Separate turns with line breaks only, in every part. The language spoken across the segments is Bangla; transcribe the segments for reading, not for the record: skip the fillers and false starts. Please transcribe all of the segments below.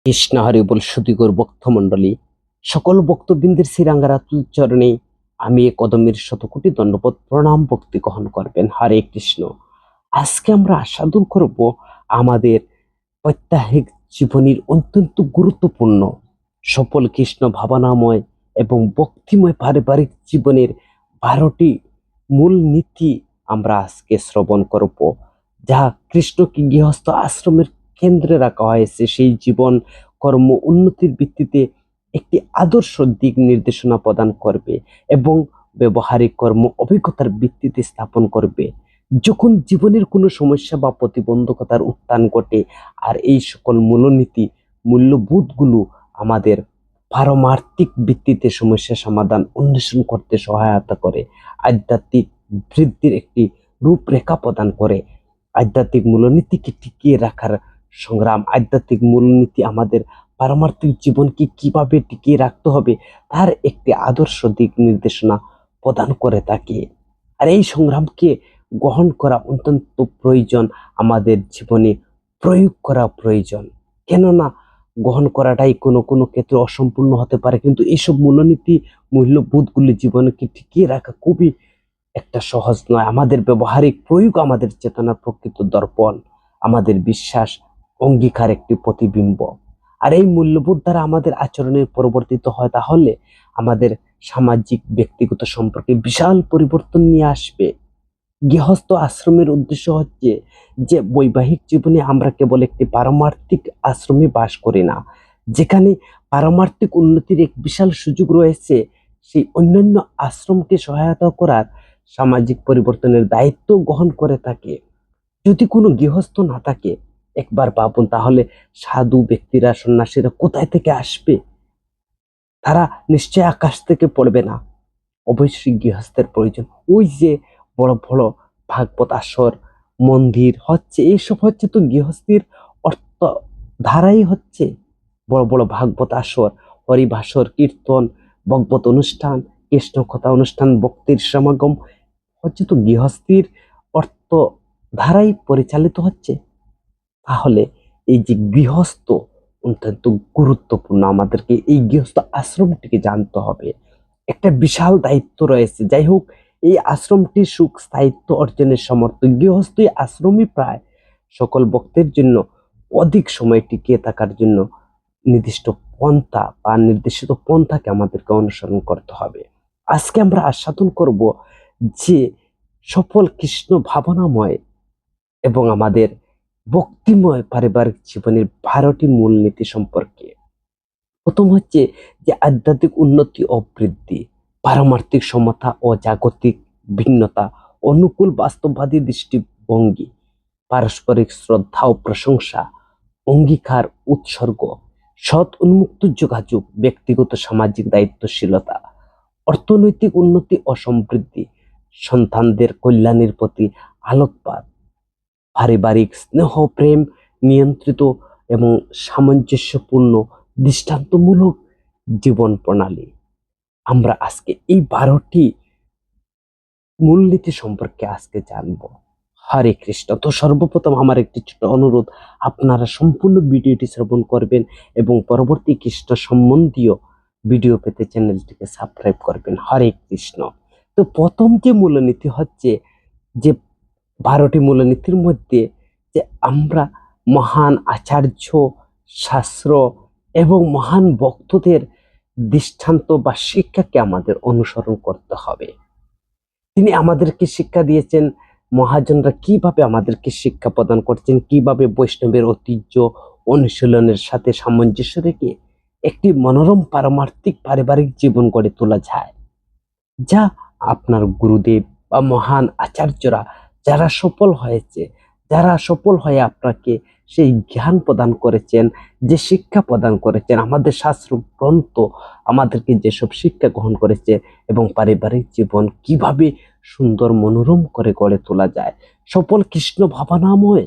কৃষ্ণ হরি বল সুদীগর ভক্তমণ্ডলী, সকল ভক্তবৃন্দের শ্রীরাঙ্গারাতুল চরণে আমি এ কদমের শতকোটি দণ্ডবোধ প্রণাম ভক্তি গ্রহণ করবেন। হরে কৃষ্ণ। আজকে আমরা আস্বাদন করব আমাদের প্রত্যাহিক জীবনের অত্যন্ত গুরুত্বপূর্ণ সফল কৃষ্ণ ভাবনাময় এবং ভক্তিময় পারিবারিক জীবনের 12টি মূল নীতি আমরা আজকে শ্রবণ করব, যা কৃষ্ণকে গৃহস্থ আশ্রমের কেন্দ্রে রাখা হয়েছে। সেই জীবন কর্ম উন্নতির ভিত্তিতে একটি আদর্শ দিক নির্দেশনা প্রদান করবে এবং ব্যবহারিক কর্ম অভিজ্ঞতার ভিত্তিতে স্থাপন করবে। যখন জীবনের কোনো সমস্যা বা প্রতিবন্ধকতার উত্থান ঘটে, আর এই সকল মূলনীতি মূল্যবোধগুলো আমাদের পারমার্থিক ভিত্তিতে সমস্যা সমাধান অন্বেষণ করতে সহায়তা করে, আধ্যাত্মিক বৃদ্ধির একটি রূপরেখা প্রদান করে। আধ্যাত্মিক মূলনীতিকে টিকিয়ে রাখার সংগ্রাম, আধ্যাত্মিক মূলনীতি আমাদের পারমার্থিক জীবনকে কিভাবে টিকিয়ে রাখতে হবে তার একটি আদর্শ দিক নির্দেশনা প্রদান করে থাকে। আর এই সংগ্রামকে গ্রহণ করা অত্যন্ত প্রয়োজন, আমাদের জীবনে প্রয়োগ করা প্রয়োজন। কেননা গ্রহণ করাটাই কোনো কোনো ক্ষেত্রে অসম্পূর্ণ হতে পারে, কিন্তু এইসব মূলনীতি মূল্যবোধগুলি জীবনকে টিকিয়ে রাখা খুবই একটা সহজ নয়। আমাদের ব্যবহারিক প্রয়োগ আমাদের চেতনার প্রকৃত দর্পণ, আমাদের বিশ্বাস অঙ্গীকার একটি প্রতিবিম্ব। আর এই মূল্যবোধ দ্বারা আমাদের আচরণের পরিবর্তিত হয়, তাহলে আমাদের সামাজিক ব্যক্তিগত সম্পর্কে বিশাল পরিবর্তন নিয়ে আসবে। গৃহস্থ আশ্রমের উদ্দেশ্য হচ্ছে যে বৈবাহিক জীবনে আমরা কেবল একটি পারমার্থিক আশ্রমে বাস করি না, যেখানে পারমার্থিক উন্নতির এক বিশাল সুযোগ রয়েছে, সেই অন্যান্য আশ্রমকে সহায়তা করার সামাজিক পরিবর্তনের দায়িত্ব গ্রহণ করে থাকে। যদি কোনো গৃহস্থ না থাকে, একবার ভাবুন, তাহলে সাধু ব্যক্তিরা সন্ন্যাসীরা কোথায় থেকে আসবে? তারা নিশ্চয় আকাশ থেকে পড়বে না, অবশ্যই গৃহস্থের প্রয়োজন। ওই যে বড় বড় ভাগবত আসর, মন্দির হচ্ছে, এইসব হচ্ছে তো গৃহস্থীর অর্থ ধারাই হচ্ছে। বড় বড় ভাগবত আসর, হরিভাসর, কীর্তন, ভগবত অনুষ্ঠান, কৃষ্ণ কথা অনুষ্ঠান, ভক্তির সমাগম হচ্ছে তো গৃহস্থীর অর্থ ধারাই পরিচালিত হচ্ছে। তাহলে এই যে গৃহস্থ অত্যন্ত গুরুত্বপূর্ণ, আমাদেরকে এই গৃহস্থ আশ্রমটিকে জানতে হবে। একটা বিশাল দায়িত্ব রয়েছে। যাই হোক, এই আশ্রমটির সুখ স্থায়িত্ব অর্জনের সমর্থ গৃহস্থ আশ্রমই প্রায় সকল ভক্তের জন্য অধিক সময় টিকিয়ে থাকার জন্য নির্দিষ্ট পন্থা বা নির্দেশিত পন্থাকে আমাদেরকে অনুসরণ করতে হবে। আজকে আমরা আস্বাদন করব যে সফল কৃষ্ণ ভাবনাময় এবং আমাদের ভক্তিময় পারিবারিক জীবনের 12টি মূলনীতি সম্পর্কে। প্রথম হচ্ছে যে আধ্যাত্মিক উন্নতি ও বৃদ্ধি, পারমার্থিক সমতা ও জাগতিক ভিন্নতা, অনুকূল বাস্তববাদী দৃষ্টিভঙ্গি, পারস্পরিক শ্রদ্ধা ও প্রশংসা, অঙ্গীকার উৎসর্গ, সৎ উন্মুক্ত যোগাযোগ, ব্যক্তিগত সামাজিক দায়িত্বশীলতা, অর্থনৈতিক উন্নতি ও সমৃদ্ধি, সন্তানদের কল্যাণের প্রতি আলোকপাত, পারিবারিক স্নেহ প্রেম নিয়ন্ত্রিত এবং সামঞ্জস্যপূর্ণ দৃষ্টান্তমূলক জীবন প্রণালী। আমরা আজকে এই 12টি মূলনীতি সম্পর্কে আজকে জানবো। হরে কৃষ্ণ। তো সর্বপ্রথম আমার একটি ছোট অনুরোধ, আপনারা সম্পূর্ণ ভিডিওটি শ্রবণ করবেন এবং পরবর্তী কৃষ্ণ সম্বন্ধীয় ভিডিও পেতে চ্যানেলটিকে সাবস্ক্রাইব করবেন। হরে কৃষ্ণ। তো প্রথম যে মূলনীতি হচ্ছে যে 12টি মূলনীতির মধ্যে, যে আমরা মহান আচার্য, শাস্ত্র এবং মহান ভক্তদের দৃষ্টান্ত বা শিক্ষাকে আমাদের অনুসরণ করতে হবে। তিনি আমাদেরকে শিক্ষা দিয়েছেন, মহাজনরা কিভাবে আমাদেরকে শিক্ষা প্রদান করছেন, কিভাবে বৈষ্ণবের ঐতিহ্য অনুশীলনের সাথে সামঞ্জস্য রেখে একটি মনোরম পারমার্থিক পারিবারিক জীবন গড়ে তোলা যায়, যা আপনার গুরুদেব বা মহান আচার্যরা যারা সফল হয়েছে, যারা সফল হয়ে আপনাকে সেই জ্ঞান প্রদান করেছেন, যে শিক্ষা প্রদান করেছেন, আমাদের শাস্ত্র গ্রন্থ আমাদেরকে যেসব শিক্ষা গ্রহণ করেছে এবং পারিবারিক জীবন কিভাবে সুন্দর মনোরম করে গড়ে তোলা যায়। সফল কৃষ্ণ ভাবনাময়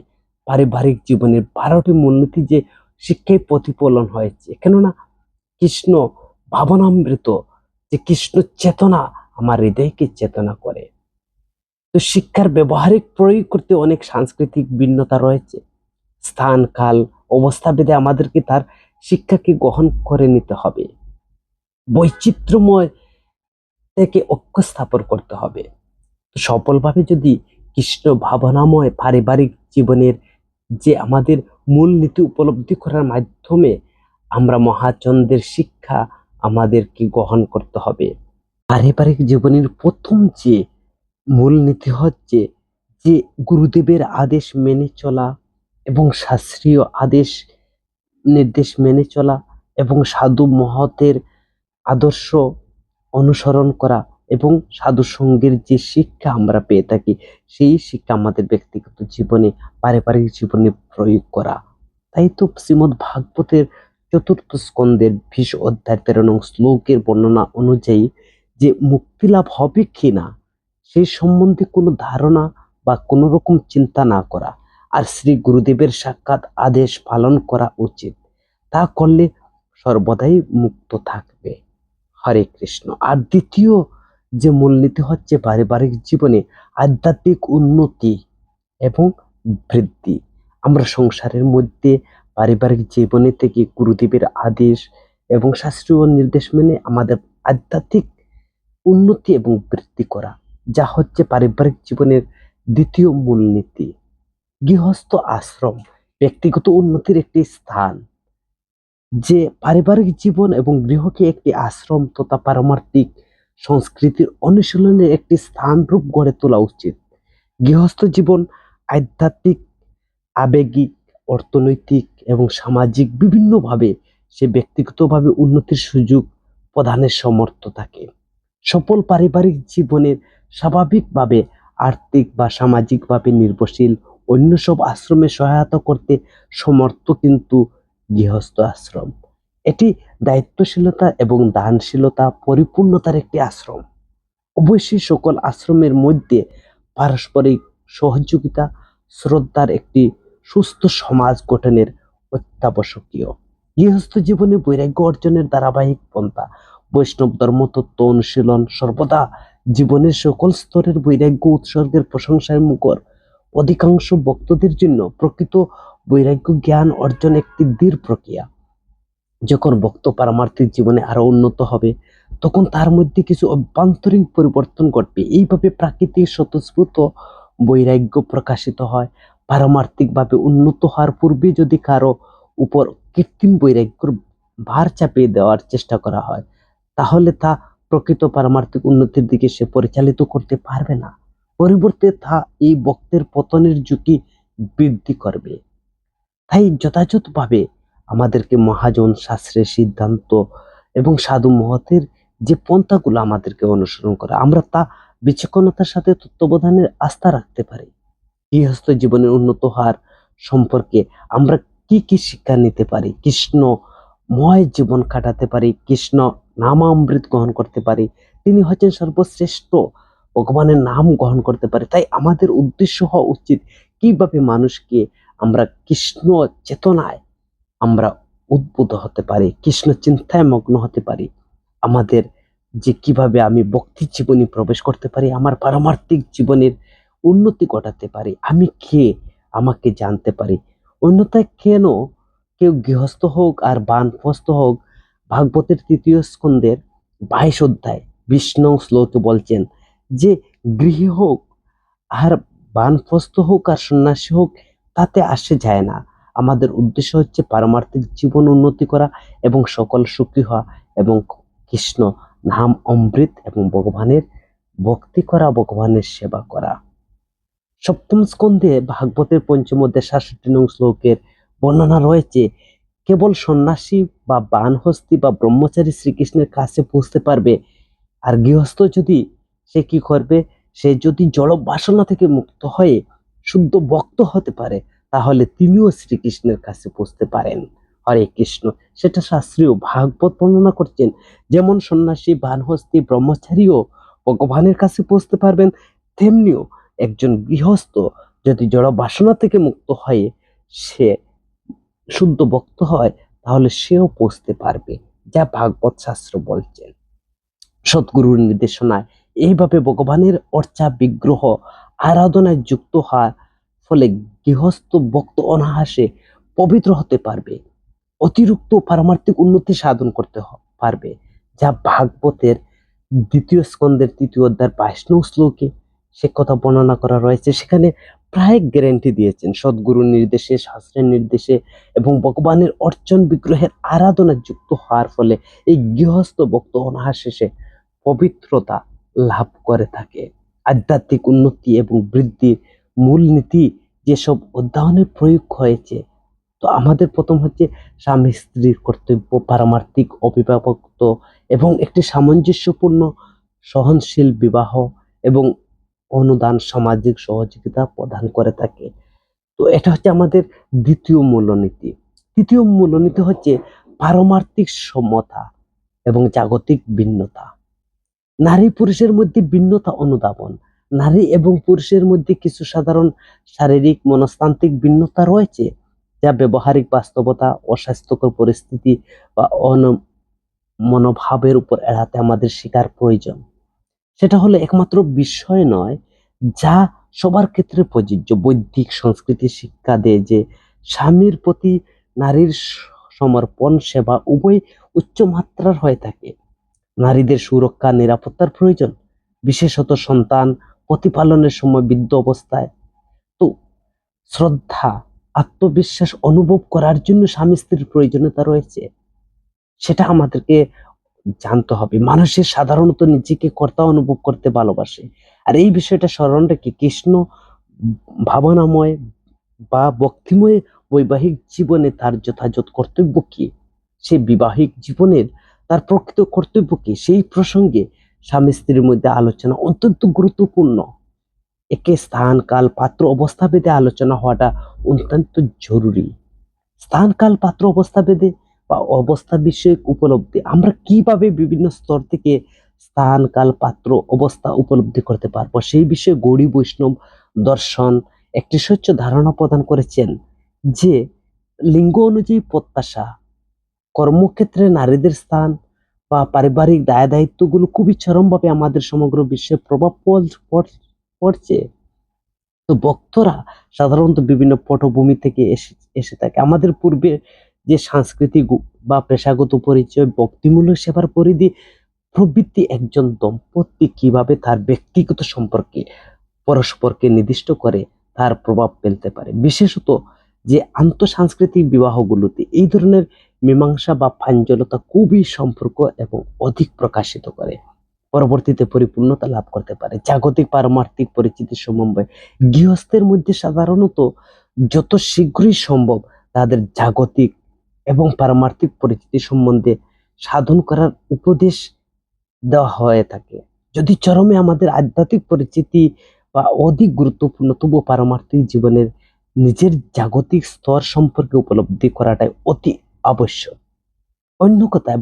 পারিবারিক জীবনের 12টি মূলনীতি যে শিক্ষায় প্রতিফলন হয়েছে। কেননা কৃষ্ণ ভাবনামৃত, যে কৃষ্ণ চেতনা আমার হৃদয়কে চেতনা করে। তো শিক্ষার ব্যবহারিক প্রয়োগ করতে অনেক সাংস্কৃতিক ভিন্নতা রয়েছে। স্থান, কাল, অবস্থা ভেদে আমাদেরকে তার শিক্ষাকে গ্রহণ করে নিতে হবে। বৈচিত্র্যময় থেকে ঐক্য স্থাপন করতে হবে। সফলভাবে যদি কৃষ্ণ ভাবনাময় পারিবারিক জীবনের যে আমাদের মূল নীতি উপলব্ধি করার মাধ্যমে আমরা মহাচন্দ্রের শিক্ষা আমাদেরকে গ্রহণ করতে হবে। পারিবারিক জীবনের প্রথম যে মূল নীতি হচ্ছে যে গুরুদেবের আদেশ মেনে চলা এবং শাস্ত্রীয় আদেশ নির্দেশ মেনে চলা এবং সাধু মহতের আদর্শ অনুসরণ করা এবং সাধু সঙ্গের যে শিক্ষা আমরা পেয়ে থাকি সেই শিক্ষা আমাদের ব্যক্তিগত জীবনে পারিবারিক জীবনে প্রয়োগ করা। তাই তো শ্রীমদ্ ভাগবতের চতুর্থ স্কন্ধের 20 অধ্যায় 13 নং শ্লোকের বর্ণনা অনুযায়ী যে মুক্তি লাভ হবে কিনা সেই সম্বন্ধে কোনো ধারণা বা কোনো রকম চিন্তা না করা আর শ্রী গুরুদেবের সাক্ষাৎ আদেশ পালন করা উচিত। তা করলে সর্বদাই মুক্ত থাকবে। হরে কৃষ্ণ। আর দ্বিতীয় যে মূলনীতি হচ্ছে পারিবারিক জীবনে আধ্যাত্মিক উন্নতি এবং বৃদ্ধি। আমরা সংসারের মধ্যে পারিবারিক জীবনে থেকে গুরুদেবের আদেশ এবং শাস্ত্রীয় নির্দেশ মেনে আমাদের আধ্যাত্মিক উন্নতি এবং বৃদ্ধি করা, যা হচ্ছে পারিবারিক জীবনের দ্বিতীয় মূলনীতি। গৃহস্থ আশ্রম ব্যক্তিগত উন্নতির একটি স্থান, যে পারিবারিক জীবন এবং গৃহকে একটি আশ্রম তথা পারমার্থিক সংস্কৃতির অনুশীলনের একটি স্থান রূপ গড়ে তোলা উচিত। গৃহস্থ জীবন আধ্যাত্মিক, আবেগিক, অর্থনৈতিক এবং সামাজিক বিভিন্নভাবে সে ব্যক্তিগতভাবে উন্নতির সুযোগ প্রদানের সমর্থ থাকে। সফল পারিবারিক জীবনের স্বাভাবিকভাবে আর্থিক বা সামাজিকভাবে নির্ভরশীল অন্য সব আশ্রমে সহায়তা করতে সমর্থ কিন্তু গৃহস্থ আশ্রম। এটি দায়িত্বশীলতা এবং দানশীলতা পরিপূর্ণতার একটি আশ্রম। অবশ্যই সকল আশ্রমের মধ্যে পারস্পরিক সহযোগিতা, শ্রদ্ধার একটি সুস্থ সমাজ গঠনের অত্যাবশ্যকীয়। গৃহস্থ জীবনে বৈরাগ্য অর্জনের ধারাবাহিক পন্থা বৈষ্ণব ধর্ম তত্ত্ব অনুশীলন সর্বদা জীবনের সকল স্তরের বৈরাগ্য উৎসর্গের প্রশংসায় মুখর। অধিকাংশ ভক্তদের জন্য প্রকৃত বৈরাগ্য জ্ঞান অর্জন একটি দৃঢ় প্রক্রিয়া। যখন ভক্ত পারমার্থিক জীবনে আরো উন্নত হবে তখন তার মধ্যে কিছু অভ্যন্তরীণ পরিবর্তন ঘটবে। এইভাবে প্রাকৃতিক স্বতঃস্ফূর্ত বৈরাগ্য প্রকাশিত হয়। পারমার্থিকভাবে উন্নত হওয়ার পূর্বে যদি কারো উপর কৃত্রিম বৈরাগ্যর ভার চাপিয়ে দেওয়ার চেষ্টা করা হয় তাহলে তা প্রকৃত পারমার্থিক উন্নতির দিকে সে পরিচালিত করতে পারবে না। পরিবর্তে তা এই ভক্তের পতনের ঝুঁকি বৃদ্ধি করবে। তাই যথাযথভাবে আমাদেরকে মহাজন শাস্ত্রের সিদ্ধান্ত এবং সাধু মহতের যে পন্থাগুলো আমাদেরকে অনুসরণ করা, আমরা তা বিচক্ষণতার সাথে তত্ত্বাবধানের আস্থা রাখতে পারি। গৃহস্থ জীবনের উন্নত হওয়ার সম্পর্কে আমরা কি কি শিক্ষা নিতে পারি? কৃষ্ণময় জীবন কাটাতে পারি, কৃষ্ণ নামামৃত গ্রহণ করতে পারি। তিনি হচ্ছেন সর্বশ্রেষ্ঠ, ভগবানের নাম গ্রহণ করতে পারি। তাই আমাদের উদ্দেশ্য হওয়া উচিত কিভাবে মানুষকে আমরা কৃষ্ণ চেতনায় আমরা উদ্বুদ্ধ হতে পারি, কৃষ্ণ চিন্তায় মগ্ন হতে পারি। আমাদের যে কিভাবে আমি ভক্তি জীবনে প্রবেশ করতে পারি, আমার পারমার্থিক জীবনের উন্নতি ঘটাতে পারি, আমি কে আমাকে জানতে পারি। অন্যথায় কেন কেউ গৃহস্থ হোক আর বানপ্রস্থ হোক, ভাগবতের 3য় স্কন্ধের 22 অধ্যায় 20 নং শ্লোকে বলছেন যে গৃহী হোক আর বানপ্রস্থ হোক আর সন্ন্যাসী হোক তাতে আসে যায় না। আমাদের উদ্দেশ্য হচ্ছে পারমার্থিক জীবন উন্নতি করা এবং সকল সুখী হওয়া এবং কৃষ্ণ নাম অমৃত এবং ভগবানের ভক্তি করা, ভগবানের সেবা করা। সপ্তম স্কন্ধে ভাগবতের পঞ্চম অধ্যায় 67 নং শ্লোকের বর্ণনা রয়েছে কেবল সন্ন্যাসী বা বানহস্তি বা ব্রহ্মচারী শ্রীকৃষ্ণের কাছে পৌঁছতে পারবে। আর গৃহস্থ যদি সে কি করবে, সে যদি জড় বাসনা থেকে মুক্ত হয়ে শুদ্ধ ভক্ত হতে পারে তাহলে তিনিও শ্রীকৃষ্ণের কাছে পৌঁছতে পারেন। হরে কৃষ্ণ। সেটা শাস্ত্রীয় ভাগবত বর্ণনা করছেন। যেমন সন্ন্যাসী বানহস্তি ব্রহ্মচারীও ভগবানের কাছে পৌঁছতে পারবেন, তেমনিও একজন গৃহস্থ যদি জড় বাসনা থেকে মুক্ত হয়ে সে শুদ্ধ ভক্ত হয় তাহলে সেও পৌঁছতে পারবে, যা ভাগবত শাস্ত্র বলছেন। সদ্গুরুর নির্দেশনায় এইভাবে ভগবানের অর্চা বিগ্রহ আরাধনায় যুক্ত হওয়ার ফলে গৃহস্থ ভক্ত অনায়াসে পবিত্র হতে পারবে। অতিরিক্ত পারমার্থিক উন্নতি সাধন করতে পারবে, যা ভাগবতের 2য় স্কন্ধের 3য় অধ্যায়ের 22 নং শ্লোকে সে কথা বর্ণনা করা রয়েছে। সেখানে প্রায় গ্যারেন্টি দিয়েছেন সদ্গুরুর নির্দেশে, শাস্ত্রের নির্দেশে এবং ভগবানের অর্চন বিগ্রহের আরাধনা যুক্ত হওয়ার ফলে এই গৃহস্থ ভক্ত অনায়াসে পবিত্রতা লাভ করে থাকে। আধ্যাত্মিক উন্নতি এবং বৃদ্ধির মূলনীতি যেসব অধ্যয়নে প্রয়োগ হয়েছে, তো আমাদের প্রথম হচ্ছে স্বামী স্ত্রীর কর্তব্য, পারমার্থিক অভিভাবকত্ব এবং একটি সামঞ্জস্যপূর্ণ সহনশীল বিবাহ এবং অনুদান সামাজিক সহযোগিতা প্রদান করে থাকে। তো এটা হচ্ছে আমাদের দ্বিতীয় মূলনীতি। তৃতীয় মূলনীতি হচ্ছে পারমার্থিক সমতা এবং জাগতিক ভিন্নতা। নারী পুরুষের মধ্যে ভিন্নতা অনুধাবন। নারী এবং পুরুষের মধ্যে কিছু সাধারণ শারীরিক মনস্তান্ত্রিক ভিন্নতা রয়েছে, যা ব্যবহারিক বাস্তবতা, অস্বাস্থ্যকর পরিস্থিতি বা মনোভাবের উপর এড়াতে আমাদের শিকার প্রয়োজন। সেটা হলো একমাত্র বিষয় নয় যা সবার ক্ষেত্রে প্রযোজ্য। বৈদিক সংস্কৃতি শিক্ষা দেয় যে স্বামীর প্রতি নারীর সমর্পণ, সেবা উভয় উচ্চ মাত্রার হয়ে থাকে। নারীদের সুরক্ষা, নিরাপত্তার প্রয়োজন, বিশেষত সন্তান প্রতিপালনের সময় বৃদ্ধ অবস্থায়। তো শ্রদ্ধা, আত্মবিশ্বাস অনুভব করার জন্য স্বামী স্ত্রীর প্রয়োজনীয়তা রয়েছে, সেটা আমাদেরকে জানতে হবে। মানুষের সাধারণত নিজেকে কর্তা অনুভব করতে ভালোবাসে, আর এই বিষয়টা স্মরণ রেখে কৃষ্ণ ভাবনাময় বা ভক্তিময় বৈবাহিক জীবনে তার যথাযথ কর্তব্য কি, সে বিবাহিক জীবনের তার প্রকৃত কর্তব্য কি, সেই প্রসঙ্গে স্বামী স্ত্রীর মধ্যে আলোচনা অত্যন্ত গুরুত্বপূর্ণ। একে স্থান, কাল, পাত্র, অবস্থা ভেদে আলোচনা হওয়াটা অত্যন্ত জরুরি। স্থান, কাল, পাত্র, অবস্থা ভেদে বা অবস্থা বিষয়ক উপলব্ধি, আমরা কিভাবে বিভিন্ন স্তর থেকে স্থান, কাল, পাত্র, অবস্থা উপলব্ধি করতে পারবো, সেই বিষয়ে গৌড়ী বৈষ্ণব দর্শন একটি স্বচ্ছ ধারণা প্রদান করেছেন যে লিঙ্গ অনুযায়ী প্রত্যাশা, কর্মক্ষেত্রে নারীদের স্থান বা পারিবারিক দায় দায়িত্বগুলো খুবই চরমভাবে আমাদের সমগ্র বিশ্বে প্রভাব পড়ছে। তো ভক্তরা সাধারণত বিভিন্ন পটভূমি থেকে এসে থাকে। আমাদের পূর্বে যে সাংস্কৃতিক বা পেশাগত পরিচয়, ভক্তিমূলক সেবার পরিধি প্রবৃত্তি একজন দম্পতি কিভাবে তার ব্যক্তিগত সম্পর্কে পরস্পরকে নির্দিষ্ট করে তার প্রভাব ফেলতে পারে। বিশেষত যে আন্তঃসাংস্কৃতিক বিবাহগুলোতে এই ধরনের মীমাংসা বা প্রাঞ্জলতা খুবই সম্পর্ক এবং অধিক প্রকাশিত করে, পরবর্তীতে পরিপূর্ণতা লাভ করতে পারে। জাগতিক পারমার্থিক পরিচিতির সমন্বয়, গৃহস্থের মধ্যে সাধারণত যত শীঘ্রই সম্ভব তাদের জাগতিক এবং পারমার্থিক পরিচিতি সম্বন্ধে সাধন করার উপদেশ দেওয়া হয়ে থাকে। যদি চরমে আমাদের আধ্যাত্মিক পরিচিতি বা অধিক গুরুত্বপূর্ণ, তবু পারমার্থিক জীবনের নিজের জাগতিক স্তর সম্পর্কে উপলব্ধি করাটাই অতি আবশ্যক। অন্য কথায়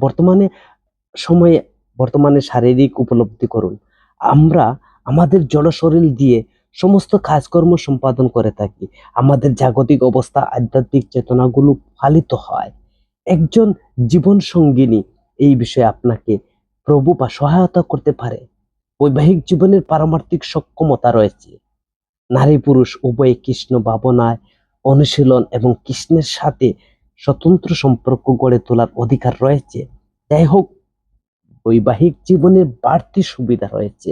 সময়ে বর্তমানে শারীরিক উপলব্ধি করুন, আমরা আমাদের জড় শরীর দিয়ে সমস্ত কাজকর্ম সম্পাদন করে থাকি। আমাদের জাগতিক অবস্থা, আধ্যাত্মিক চেতনাগুলো পালিত হয়। একজন জীবন সঙ্গিনী এই বিষয়ে আপনাকে প্রভু বা সহায়তা করতে পারে। বৈবাহিক জীবনের পারমার্থিক সক্ষমতা রয়েছে। নারী পুরুষ উভয়ে কৃষ্ণ ভাবনায় অনুশীলন এবং কৃষ্ণের সাথে স্বতন্ত্র সম্পর্ক গড়ে তোলার অধিকার রয়েছে। যাই হোক, বৈবাহিক জীবনের বাড়তি সুবিধা রয়েছে।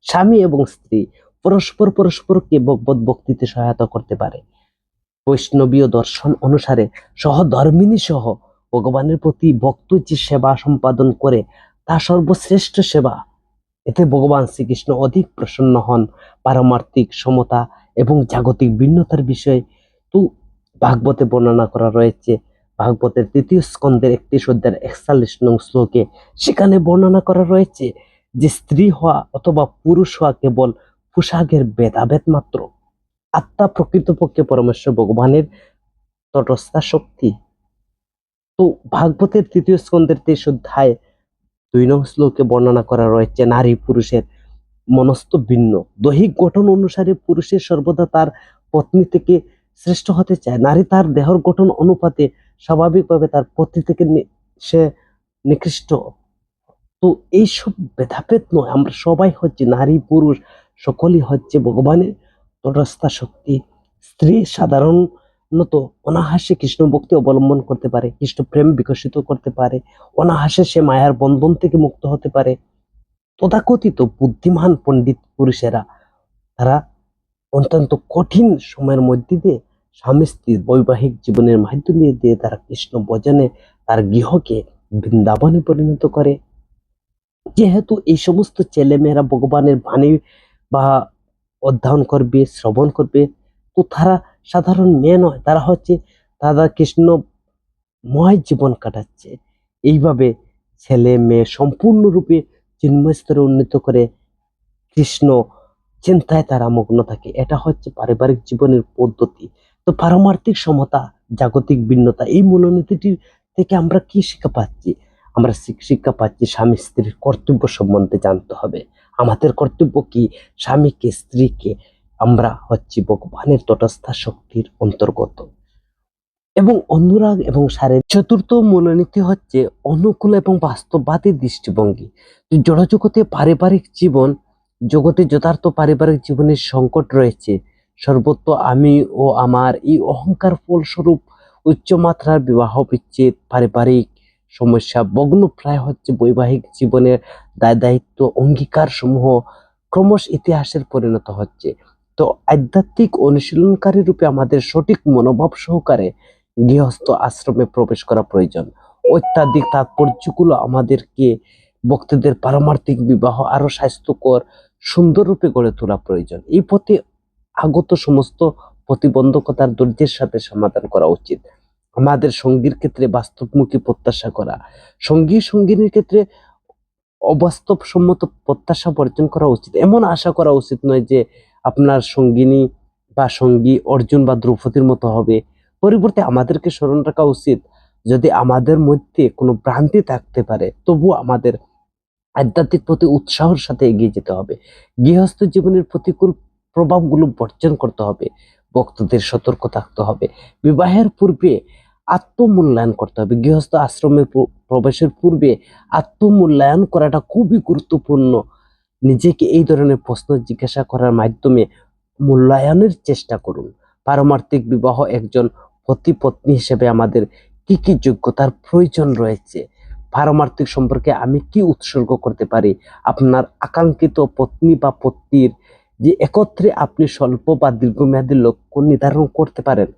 স্বামী এবং স্ত্রী পরস্পরকে ভগবত ভক্তিতে সহায়তা করতে পারে। বৈষ্ণবীয় দর্শন অনুসারে সহধর্মিণী সহ ভগবানের প্রতি ভক্ত যে সেবা সম্পাদন করে তা সর্বশ্রেষ্ঠ সেবা। এতে ভগবান শ্রীকৃষ্ণ অধিক প্রসন্ন হন। পারমার্থিক সমতা এবং জাগতিক ভিন্নতার বিষয়ে তো ভাগবতে বর্ণনা করা রয়েছে। ভাগবতের 3য় স্কন্ধের 31 অধ্যায়ের 41 নং শ্লোকে সেখানে বর্ণনা করা রয়েছে যে স্ত্রী হওয়া অথবা পুরুষ হওয়া কেবল পোশাকের ভেদাভেদ মাত্র। আত্মা প্রকৃতপক্ষে পরমেশ্বর ভগবানের তটস্থা শক্তি। তো ভাগবতের 3য় স্কন্ধের 23 অধ্যায় 2 নং শ্লোকে বর্ণনা করা রয়েছে নারী পুরুষের মনস্ত ভিন্ন। দৈহিক গঠন অনুসারে পুরুষের সর্বদা তার পত্নী থেকে শ্রেষ্ঠ হতে চায়, নারী তার দেহর গঠন অনুপাতে স্বাভাবিকভাবে তার পত্নী থেকে সে নিকৃষ্ট। তো এইসব ভেদাভেদ নয়, আমরা সবাই হচ্ছে নারী পুরুষ সকলেই হচ্ছে ভগবানের তটস্থা শক্তি। স্ত্রী সাধারণ নত অনাহাসে কৃষ্ণ ভক্তি অবলম্বন করতে পারে, কৃষ্ণ প্রেম বিকশিত করতে পারে, অনাহাসে সে মায়ার বন্ধন থেকে মুক্ত হতে পারে। তথাকথিত বুদ্ধিমান পণ্ডিত পুরুষেরা তারা অত্যন্ত কঠিন সময়ের মধ্যে দিয়ে স্বামী স্ত্রীর বৈবাহিক জীবনের মাধ্যমে দিয়ে তারা কৃষ্ণ ভজনে তার গৃহকে বৃন্দাবনে পরিণত করে। যেহেতু এই সমস্ত ছেলেমেয়েরা ভগবানের বাণী বা অধ্যয়ন করবে, শ্রবণ করবে, তো তারা সাধারণ মেয়ে নয়, তারা হচ্ছে তারা কৃষ্ণময় জীবন কাটাচ্ছে। এইভাবে ছেলে মেয়ে সম্পূর্ণরূপে চিন্ময় স্তরে উন্নীত করে কৃষ্ণ চিন্তায় তারা মগ্ন থাকে। এটা হচ্ছে পারিবারিক জীবনের পদ্ধতি। তো পারমার্থিক সমতা, জাগতিক ভিন্নতা, এই মূলনীতিটির থেকে আমরা কি শিক্ষা পাচ্ছি? আমরা শিক্ষা পাচ্ছি স্বামী স্ত্রীর কর্তব্য সম্বন্ধে জানতে হবে। আমাদের কর্তব্য কি? স্বামীকে, স্ত্রীকে আমরা হচ্ছি ভগবানের তটস্থা শক্তির অন্তর্গত। এবং অনুরাগ এবং চতুর্থ মূলনীতি হচ্ছে অনুকূল এবং বাস্তববাদী দৃষ্টিভঙ্গি। জড়জগতে পারিবারিক জীবন জগতে যথার্থ পারিবারিক জীবনের সংকট রয়েছে। সর্বত্র আমি ও আমার এই অহংকার ফলস্বরূপ উচ্চমাত্রার বিবাহ বিচ্ছেদ, পারিবারিক সমস্যা, ভগ্নপ্রায় হচ্ছে বৈবাহিক জীবনের দায় দায়িত্ব, অঙ্গীকার সমূহ ক্রমশ ইতিহাসের পরিণত হচ্ছে। তো আধ্যাত্মিক অনুশীলনকারী রূপে আমাদের সঠিক মনোভাব সহকারে গৃহস্থ আশ্রমে প্রবেশ করা প্রয়োজন। অত্যাধিক তাৎপর্যগুলো আমাদেরকে ভক্তদের পারমার্থিক বিবাহ আরো স্বাস্থ্যকর সুন্দর রূপে গড়ে তোলা প্রয়োজন। এই পথে আগত সমস্ত প্রতিবন্ধকতার ধৈর্যের সাথে সমাধান করা উচিত। আমাদের সঙ্গীর ক্ষেত্রে বাস্তবমুখী প্রত্যাশা করা, সঙ্গীর ক্ষেত্রে অবাস্তবসম্মত প্রত্যাশা বর্জন করা উচিত। এমন আশা করা উচিত নয় যে আপনার সঙ্গিনী বা সঙ্গী অর্জুন বা দ্রৌপদীর মতো হবে। পরিবর্তে আমাদেরকে স্মরণ রাখা উচিত, যদি আমাদের মধ্যে কোনো ভ্রান্তি থাকতে পারে তবু আমাদের আধ্যাত্মিক প্রতি উৎসাহের সাথে এগিয়ে যেতে হবে। গৃহস্থ জীবনের প্রতিকূল প্রভাবগুলো বর্জন করতে হবে। ভক্তদের সতর্ক থাকতে হবে। বিবাহের পূর্বে আত্মমূল্যায়ন করতে হবে। গৃহস্থ আশ্রমে প্রবেশের পূর্বে আত্মমূল্যায়ন করাটা খুবই গুরুত্বপূর্ণ। নিজেকে এই ধরনের প্রশ্ন জিজ্ঞাসা করার মাধ্যমে মূল্যায়নের চেষ্টা করুন। পারমার্থিক বিবাহ একজন পতি পত্নী হিসেবে আমাদের কি কি যোগ্যতার প্রয়োজন রয়েছে? পারমার্থিক সম্পর্কে আমি কি উৎসর্গ করতে পারি? আপনার আকাঙ্ক্ষিত পত্নী বা পত্নীর যে একত্রে আপনি স্বল্প বা দীর্ঘমেয়াদী লক্ষ্য নির্ধারণ করতে পারেন।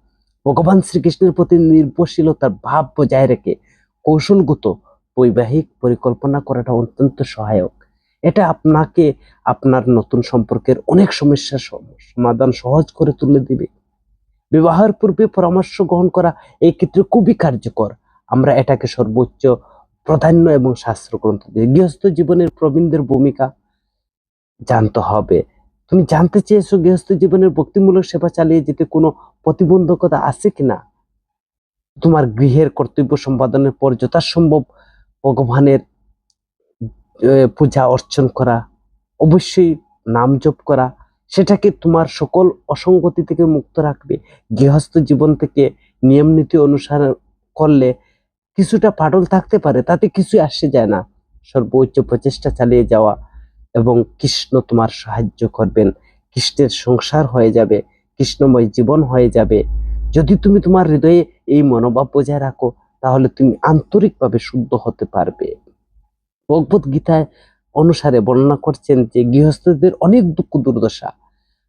ভগবান শ্রীকৃষ্ণের প্রতি নির্ভরশীলতার ভাব বজায় রেখে কৌশলগত বৈবাহিক পরিকল্পনা করাটা অত্যন্ত সহায়ক। এটা আপনাকে আপনার নতুন সম্পর্কের অনেক সমস্যার সমাধান সহজ করে তুলে দিবে। বিবাহের পূর্বে পরামর্শ গ্রহণ করা এই ক্ষেত্রে খুবই কার্যকর। আমরা এটাকে সর্বোচ্চ প্রাধান্য এবং শাস্ত্র গ্রন্থ দিয়ে গৃহস্থ জীবনের প্রবীণদের ভূমিকা জানতে হবে। তুমি জানতে চেয়েছো গৃহস্থ জীবনের ভক্তিমূলক সেবা চালিয়ে যেতে কোনো প্রতিবন্ধকতা আছে কিনা? তোমার গৃহের কর্তব্য সম্পাদনের পর যথাসম্ভব ভগবানের পূজা অর্চন করা, অবশ্যই নাম জপ করা, সেটাকে তোমার সকল অসঙ্গতি থেকে মুক্ত রাখবে। গৃহস্থ জীবন থেকে নিয়ম নীতি অনুসরণ করলে কিছুটা ফাটল থাকতে পারে, তাতে কিছু আসে যায় না। সর্বোচ্চ প্রচেষ্টা চালিয়ে যাওয়া এবং কৃষ্ণ তোমার সাহায্য করবেন। কৃষ্ণের সংসার হয়ে যাবে, কৃষ্ণময় জীবন হয়ে যাবে। যদি তুমি তোমার হৃদয়ে এই মনোভাব বজায় রাখো, তাহলে তুমি আন্তরিকভাবে শুদ্ধ হতে পারবে। ভগবত গীতায় অনুসারে বর্ণনা করছেন যে গৃহস্থদের অনেক দুঃখ দুর্দশা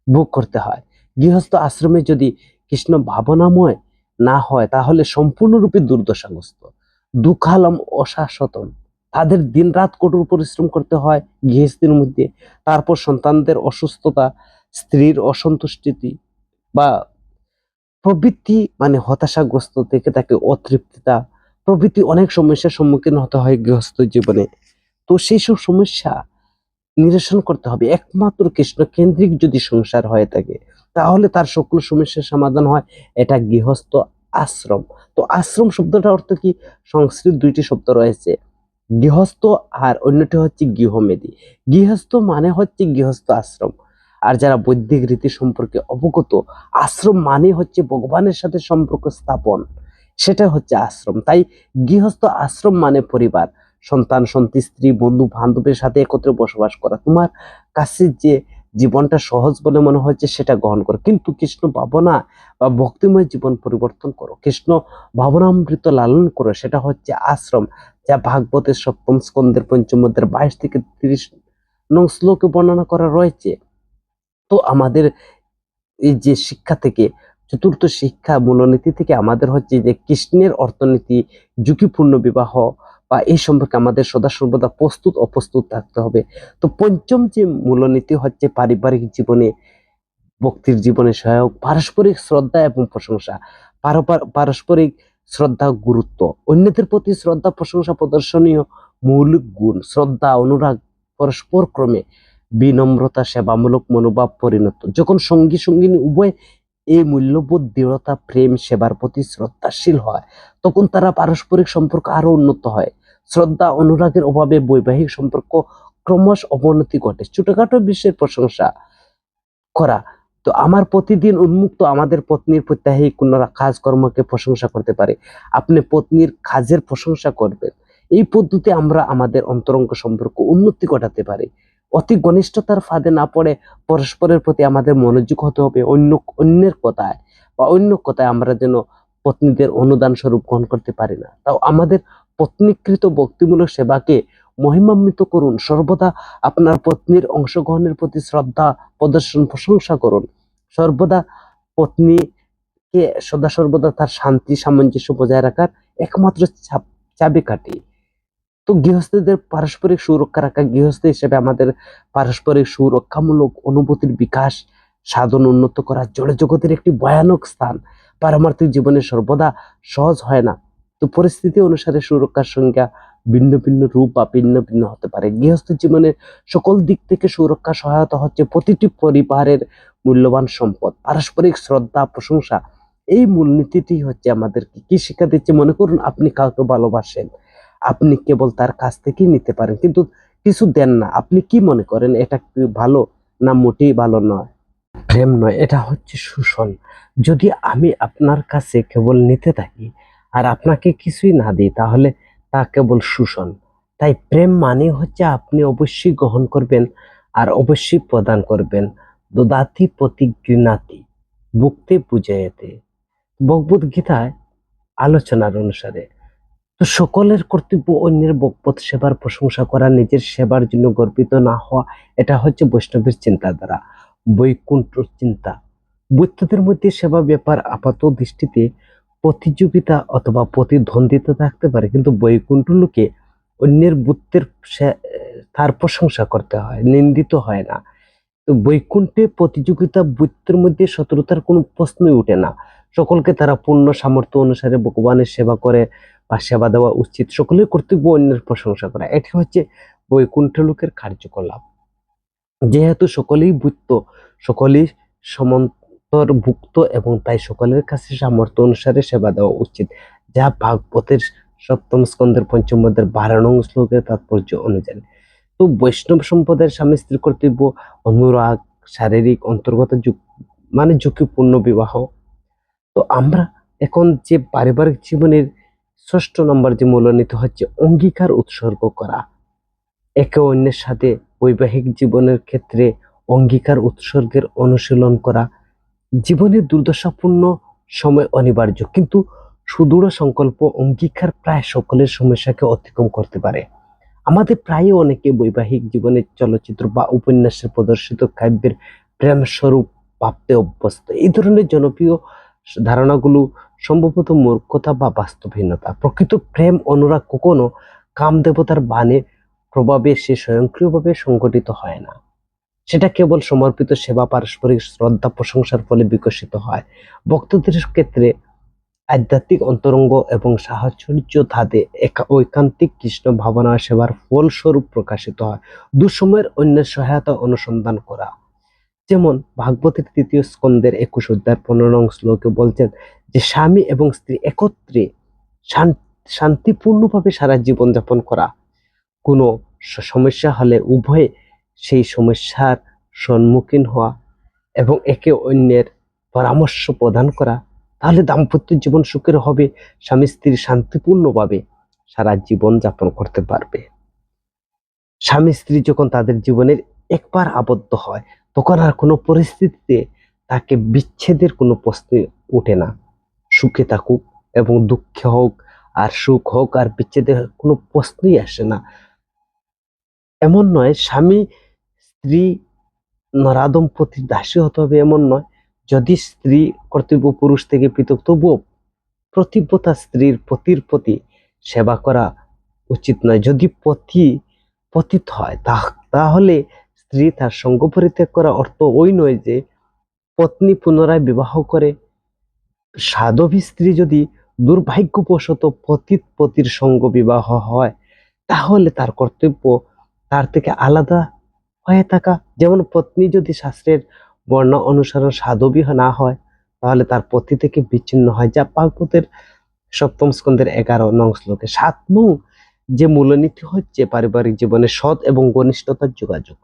ভোগ করতে হয়। গৃহস্থ আশ্রমে যদি কৃষ্ণ ভাবনাময় না হয় তাহলে সম্পূর্ণরূপে দুর্দশাগ্রস্ত, দুঃখালম অশাশ্বতম। তাদের দিন রাত কঠোর পরিশ্রম করতে হয় গৃহস্থের মধ্যে। তারপর সন্তানদের অসুস্থতা, স্ত্রীর অসন্তুষ্টি বা প্রবৃত্তি মানে হতাশাগ্রস্ত থেকে তাকে অতৃপ্তিতা প্রভৃতি অনেক সমস্যার সম্মুখীন হতে হয় গৃহস্থ জীবনে। তো সেই সব সমস্যা নিরসন করতে হবে। একমাত্র কৃষ্ণ কেন্দ্রিক যদি সংসার হয়ে থাকে তাহলে তার সকল সমস্যার সমাধান হয়। এটা গৃহস্থ আশ্রম। তো আশ্রম শব্দটা অর্থ কি? সংস্কৃত দুইটি শব্দ রয়েছে, গৃহস্থ আর অন্যটি হচ্ছে গৃহমেধি। গৃহস্থ মানে হচ্ছে গৃহস্থ আশ্রম। আর যারা বৈদিক রীতি সম্পর্কে অবগত, আশ্রম মানে হচ্ছে ভগবানের সাথে সম্পর্ক স্থাপন, সেটা হচ্ছে আশ্রম। তাই গৃহস্থ আশ্রম মানে পরিবার, সন্তান সন্ততি, স্ত্রী, বন্ধু বান্ধবের সাথে একত্রে বসবাস করা। তোমার কাছে যে জীবনটা সহজ বলে মনে হচ্ছে সেটা গ্রহণ করো, কিন্তু কৃষ্ণ ভাবনা বা ভক্তিময় জীবন পরিবর্তন করো, কৃষ্ণ ভাবনামৃত লালন করো। সেটা হচ্ছে আশ্রম, যা ভাগবতের সপ্তম স্কন্ধের পঞ্চম অধ্যায়ের 22 থেকে 30 নং শ্লোকে বর্ণনা করা রয়েছে। তো আমাদের এই যে শিক্ষা থেকে, চতুর্থ শিক্ষা মূলনীতি থেকে আমাদের হচ্ছে যে কৃষ্ণের অর্থনীতি, ঝুঁকিপূর্ণ বিবাহ বা এই সম্পর্কে আমাদের সদা সর্বদা প্রস্তুত অপ্রস্তুত থাকতে হবে। তো পঞ্চম যে মূলনীতি হচ্ছে পারিবারিক জীবনে, ব্যক্তির জীবনে সহায়ক পারস্পরিক শ্রদ্ধা এবং প্রশংসা। পারস্পরিক শ্রদ্ধা গুরুত্ব, অন্যদের প্রতি শ্রদ্ধা প্রশংসা প্রদর্শনীয় মৌলিক গুণ। শ্রদ্ধা, অনুরাগ, পরস্পর ক্রমে বিনম্রতা, সেবামূলক মনোভাব পরিণত। যখন সঙ্গী সঙ্গিনী উভয় এই মূল্যবোধ, দৃঢ়তা, প্রেম, সেবার প্রতি শ্রদ্ধাশীল হয়, তখন তারা পারস্পরিক সম্পর্ক আরো উন্নত হয়। শ্রদ্ধা অনুরাগের অভাবে বৈবাহিক সম্পর্ক ক্রমশ অবনতি ঘটে। ছোটখাটো বিষয়ের প্রশংসা করা, তো আমার প্রতিদিন উন্মুক্ত আমাদের পত্নীর প্রত্যাহী কোনো কাজকর্মকে প্রশংসা করতে পারে, আপনি পত্নীর কাজের প্রশংসা করবেন। এই পদ্ধতি আমরা আমাদের অন্তরঙ্গ সম্পর্ক উন্নতি ঘটাতে পারি। অতি ঘনিষ্ঠতার ফাঁদে না পড়ে পরস্পরের প্রতি আমাদের মনোযোগ হতে হবে। অন্যের কথায় বা অন্য কথায় আমরা যেন পত্নীদের অনুদান স্বরূপ গ্রহণ করতে পারি না। তাও আমাদের পত্নীকৃত ভক্তিমূলক সেবাকে মহিমান্বিত করুন। সর্বদা আপনার পত্নীর অংশগ্রহণের প্রতি শ্রদ্ধা প্রদর্শন, প্রশংসা করুন। সর্বদা পত্নীকে সদা সর্বদা তার শান্তি সামঞ্জস্য বজায় রাখার একমাত্র চাবিকাঠি। তো গৃহস্থদের পারস্পরিক সুরক্ষা রাখা, গৃহস্থ হিসেবে আমাদের পারস্পরিক সুরক্ষামূলক অনুভূতির বিকাশ সাধন উন্নত করা জড় জগতের একটি ভয়ানক স্থান। পারমার্থিক জীবনে সর্বদা সহজ হয় না। তো পরিস্থিতি অনুসারে সুরক্ষার সংজ্ঞা ভিন্ন ভিন্ন রূপ বা ভিন্ন ভিন্ন হতে পারে। গৃহস্থ জীবনের সকল দিক থেকে সুরক্ষা সহায়তা হচ্ছে প্রতিটি পরিবারের মূল্যবান সম্পদ। পারস্পরিক শ্রদ্ধা প্রশংসা, এই মূলনীতিটি হচ্ছে আমাদেরকে কি শিক্ষা দিচ্ছে। মনে করুন আপনি কাউকে ভালোবাসেন, আপনি কেবল তার কাছ থেকেই নিতে পারেন, কিন্তু কিছু দেন না। আপনি কি মনে করেন এটা কি ভালো? না, মোটেই ভালো নয়। প্রেম নয়, এটা হচ্ছে শোষণ। যদি আমি আপনার কাছে কেবল নিতে থাকি আর আপনাকে কিছুই না দিই, তাহলে তা কেবল শোষণ। তাই প্রেম মানে হচ্ছে আপনি অবশ্যই গ্রহণ করবেন আর অবশ্যই প্রদান করবেন। দদাতি প্রতিগৃহীণাতি ভুক্তে পূজয়তে, ভগবদ গীতায় আলোচনার অনুসারে। তো সকলের কর্তব্য অন্যের বকপথ সেবার প্রশংসা করা, নিজের সেবার জন্য গর্বিত না হওয়া। এটা হচ্ছে বৈষ্ণবের চিন্তাধারা, বৈকুণ্ঠ চিন্তা। বৈদ্যদের মধ্যে সেবা ব্যাপার আপাত দৃষ্টিতে প্রতিযোগিতা অথবা প্রতিদ্বন্দ্বিতা থাকতে পারে, কিন্তু বৈকুণ্ঠ লোকে অন্যের বুদ্ধের তার প্রশংসা করতে হয়, নিন্দিত হয় না। তো বৈকুণ্ঠে প্রতিযোগিতা, বৈত্যের মধ্যে শত্রুতার কোনো প্রশ্নই ওঠে না। সকলকে তারা পূর্ণ সামর্থ্য অনুসারে ভগবানের সেবা করে বা সেবা দেওয়া উচিত। সকলের কর্তব্য অন্যের প্রশংসা করা, এটি হচ্ছে বৈকুণ্ঠ লোকের কার্যকলাপ। যেহেতু সকলেই বৈত্য, সকলেই সমন্তর্ভুক্ত এবং তাই সকলের কাছে সামর্থ্য অনুসারে সেবা দেওয়া উচিত, যা ভাগবতের সপ্তম স্কন্ধের পঞ্চম অধ্যায়ের 12 নং শ্লোকের তাৎপর্য অনুযায়ী। তো বৈষ্ণব সম্প্রদায়ের স্বামী স্ত্রীর কর্তব্য অনুরাগ, শারীরিক অন্তর্গত মানে ঝুঁকিপূর্ণ বিবাহ। তো আমরা এখন যে পারিবারিক জীবনের 6 নম্বর যে মূলনীতি হচ্ছে অঙ্গীকার উৎসর্গ করা। একে অন্যের সাথে বৈবাহিক জীবনের ক্ষেত্রে অঙ্গীকার উৎসর্গের অনুশীলন করা জীবনের দুর্দশাপূর্ণ সময় অনিবার্য, কিন্তু সুদৃঢ় সংকল্প অঙ্গীকার প্রায় সকলের সমস্যাকে অতিক্রম করতে পারে। আমাদের প্রায় অনেকে বৈবাহিক জীবনের চলচ্চিত্র বা উপন্যাসে প্রদর্শিত কাব্যের প্রেম স্বরূপ ভাবতে অভ্যস্ত। এই ধরনের জনপ্রিয় ধারণাগুলো সম্ভবত মূর্খতা বা বাস্তবহীনতা। প্রকৃত প্রেম অনুরাগ কখনো কামদেবতার বাণীর প্রভাবে সে স্বয়ংক্রিয়ভাবে সংগঠিত হয় না। সেটা কেবল সমর্পিত সেবা, পারস্পরিক শ্রদ্ধা প্রশংসার ফলে বিকশিত হয়। ভক্তদের ক্ষেত্রে আধ্যাত্মিক অন্তরঙ্গ এবং সাহচর্য তাদের ঐকান্তিক কৃষ্ণ ভাবনা সেবার ফলস্বরূপ প্রকাশিত হয়। দুঃসময়ের অন্যের সহায়তা অনুসন্ধান করা, যেমন ভাগবতের 3য় স্কন্ধের 21 অধ্যায় 15 নং শ্লোকে বলছেন যে স্বামী এবং স্ত্রী একত্রে শান্তিপূর্ণভাবে সারা জীবন যাপন করা। কোনো সমস্যা হলে উভয়ে সেই সমস্যার সম্মুখীন হওয়া এবং একে অন্যের পরামর্শ প্রদান করা, তাহলে দাম্পত্য জীবন সুখের হবে। স্বামী স্ত্রী শান্তিপূর্ণভাবে সারা জীবন যাপন করতে পারবে। স্বামী স্ত্রী যখন তাদের জীবনের একবার আবদ্ধ হয়, তখন আর কোনো পরিস্থিতিতে তাকে বিচ্ছেদের কোনো প্রশ্ন ওঠে না। সুখে থাকুক এবং দুঃখে হোক, আর সুখ হোক আর বিচ্ছেদের কোনো প্রশ্নই আসে না। এমন নয় স্বামী স্ত্রী নরাদম্পতির দাসী হতে হবে, এমন নয়। যদি স্ত্রী কর্তব্য পুরুষ থেকে পৃথক, তবুও প্রতিব্রতা স্ত্রীর পতির প্রতি সেবা করা উচিত নয়। যদি পতি পতিত হয় তাহলে স্ত্রী তার সঙ্গ পরিত্যাগ করা অর্থ ওই নয় যে পত্নী পুনরায় বিবাহ করে। সাধবী স্ত্রী যদি দুর্ভাগ্যবশত পতিত পতির সঙ্গ বিবাহ হয়, তাহলে তার কর্তব্য তার থেকে আলাদা হয়ে থাকা। যেমন পত্নী যদি শাস্ত্রের বর্ণ অনুসরণ সাধবী না হয়, তাহলে তার পতি থেকে বিচ্ছিন্ন হয়, যা ভাগবতের সপ্তম স্কন্ধের 11 নং শ্লোকে। 7 নং যে মূলনীতি হচ্ছে পারিবারিক জীবনে সৎ এবং ঘনিষ্ঠতার যোগাযোগ।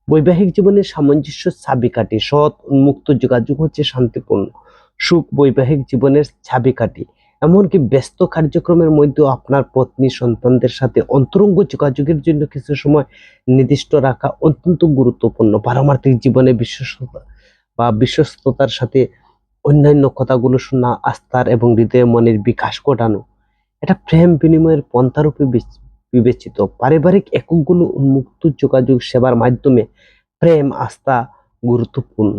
বৈবাহিক জীবনের সামঞ্জস্য চাবিকাঠি। সৎ উন্মুক্ত যোগাযোগ হচ্ছে শান্তিপূর্ণ সুখ বৈবাহিক জীবনের চাবিকাঠি। এমনকি ব্যস্ত কার্যক্রমের মধ্যেও আপনার পত্নী সন্তানদের সাথে অন্তরঙ্গ যোগাযোগের জন্য কিছু সময় নির্দিষ্ট রাখা অত্যন্ত গুরুত্বপূর্ণ। পারমার্থিক জীবনে বিশ্বস্ততার সাথে অন্যান্য কথাগুলো শোনা, আস্থার এবং হৃদয়ে মনের বিকাশ ঘটানো, এটা প্রেম বিনিময়ের পন্থারূপে বিবেচিত। পারিবারিক এককগুলো উন্মুক্ত যোগাযোগ সেবার মাধ্যমে প্রেম আস্থা গুরুত্বপূর্ণ।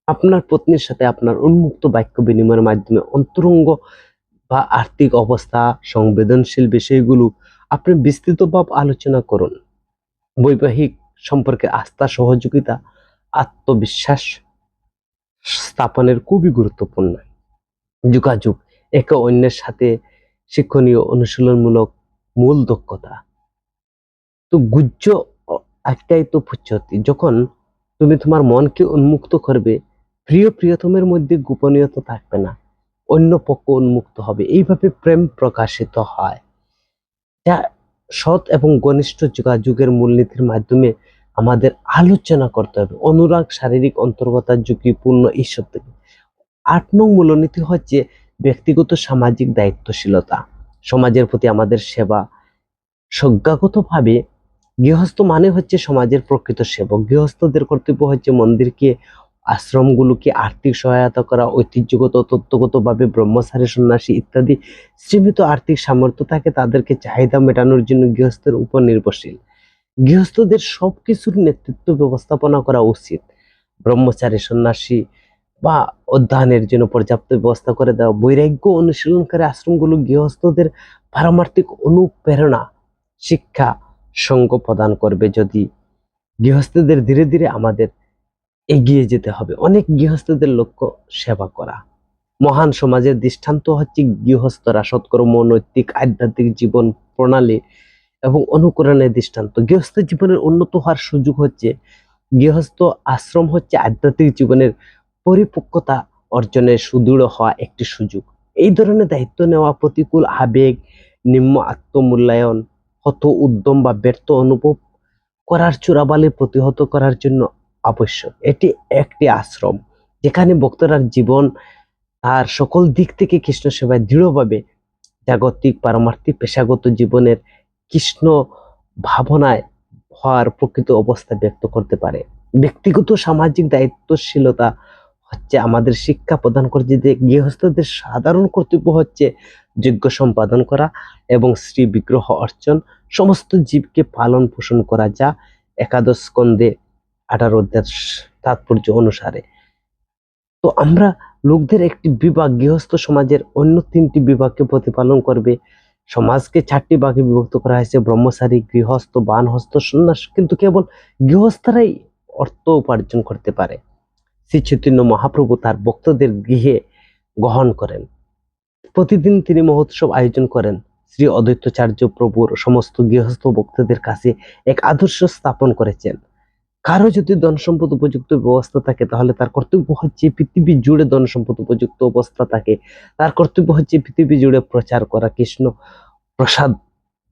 আপনার পত্নীর সাথে আপনার উন্মুক্ত বাক্য বিনিময়ের মাধ্যমে অন্তরঙ্গ বা আর্থিক অবস্থা সংবেদনশীল বিষয়গুলো আপনি বিস্তৃতভাবে আলোচনা করুন। বৈবাহিক সম্পর্কে আস্থা, সহযোগিতা, আত্মবিশ্বাস স্থাপনের খুবই গুরুত্বপূর্ণ। যোগাযোগ একে অন্যের সাথে শিক্ষণীয় অনুশীলনমূলক মূল দক্ষতা। তো গুহ্য একটাই তো পদ্ধতি, যখন তুমি তোমার মনকে উন্মুক্ত করবে, প্রিয়তমের মধ্যে গোপনীয়তা থাকবে না, অন্য পক্ষ উন্মুক্ত হবে, এইভাবে প্রেম প্রকাশিত হয়। যা সৎ এবং ঘনিষ্ঠ যোগাযোগের মূলনীতির মাধ্যমে আমাদের আলোচনা করতে হবে। অনুরাগ, শারীরিক অন্তর্গতা, ঝুঁকিপূর্ণ ঈশ্বর থেকে। 8 নং মূলনীতি হচ্ছে ব্যক্তিগত সামাজিক দায়িত্বশীলতা। সমাজের প্রতি আমাদের সেবা। সংজ্ঞাগতভাবে গৃহস্থ মানে হচ্ছে সমাজের প্রকৃত সেবক। গৃহস্থদের কর্তব্য হচ্ছে মন্দিরকে, আশ্রমগুলোকে আর্থিক সহায়তা করা, ঐতিহ্যগত তত্ত্বগতভাবে ব্রহ্মচারী, সন্ন্যাসী ইত্যাদি সীমিত আর্থিক সামর্থ্য থাকে তাদেরকে চাহিদা মেটানোর জন্য গৃহস্থের উপর নির্ভরশীল। গৃহস্থদের সবকিছুর নেতৃত্ব ব্যবস্থাপনা করা উচিত। ব্রহ্মচারী, সন্ন্যাসী বা অধ্যয়নের জন্য পর্যাপ্ত ব্যবস্থা করে দেওয়া। বৈরাগ্য অনুশীলনকারী আশ্রমগুলো গৃহস্থদের পারমার্থিক অনুপ্রেরণা, শিক্ষা, সঙ্গ প্রদান করবে। যদি গৃহস্থদের ধীরে ধীরে আমাদের এগিয়ে যেতে হবে। অনেক গৃহস্থদের লক্ষ্য সেবা করা। মহান সমাজের দৃষ্টান্ত হচ্ছে গৃহস্থরা সৎকর্ম, নৈতিক আধ্যাত্মিক জীবন প্রণালী এবং অনুকরণের দৃষ্টান্ত। গৃহস্থ জীবনের উন্নত হওয়ার সুযোগ হচ্ছে, গৃহস্থ আশ্রম হচ্ছে আধ্যাত্মিক জীবনের পরিপক্কতা অর্জনের সুদৃঢ় হওয়া একটি সুযোগ। এই ধরনের দায়িত্ব নেওয়া প্রতিকূল আবেগ, নিম্ন আত্মমূল্যায়ন, হত উদ্যম বা ব্যর্থ অনুভব করার চোরাবালি প্রতিহত করার জন্য আবশ্যক। এটি একটি আশ্রম যেখানে ভক্তরা জীবন তার সকল দিক থেকে কৃষ্ণ সেবায় দৃঢ়ভাবে জাগতিক, পারমার্থিক, পেশাগত জীবনের কৃষ্ণ ভাবনায় হওয়ার প্রকৃত অবস্থা ব্যক্ত করতে পারে। ব্যক্তিগত সামাজিক দায়িত্বশীলতা হচ্ছে আমাদের শিক্ষা প্রদান করছে যে গৃহস্থদের সাধারণ কর্তব্য হচ্ছে যজ্ঞ সম্পাদন করা এবং শ্রী বিগ্রহ অর্চন, সমস্ত জীবকে পালন পোষণ করা, যা 11 স্কন্ধে 18 অধ্যায় তাৎপর্য অনুসারে। তো আমরা লোকদের একটি বিভাগ গৃহস্থ সমাজের অন্য 3টি বিভাগকে প্রতিপালন করবে। সমাজকে 4টি ভাগে বিভক্ত করা হয়েছে: ব্রহ্মচারী, গৃহস্থ, বানহস্ত, সন্ন্যাস। কিন্তু কেবল গৃহস্থরাই অর্থ উপার্জন করতে পারে। শ্রী চৈতন্য মহাপ্রভু তার ভক্তদের গৃহে গ্রহণ করেন। প্রতিদিন তিনি মহোৎসব আয়োজন করেন। শ্রী অদ্বৈতাচার্য প্রভুর সমস্ত গৃহস্থ ভক্তদের কাছে এক আদর্শ স্থাপন করেছেন। কারো যদি ধন সম্পদ উপযুক্ত ব্যবস্থা থাকে, তাহলে তার কর্তব্য হচ্ছে পৃথিবী জুড়ে ধন সম্পদ উপযুক্ত অবস্থা থাকে, তার কর্তব্য হচ্ছে পৃথিবী জুড়ে প্রচার করা, কৃষ্ণ প্রসাদ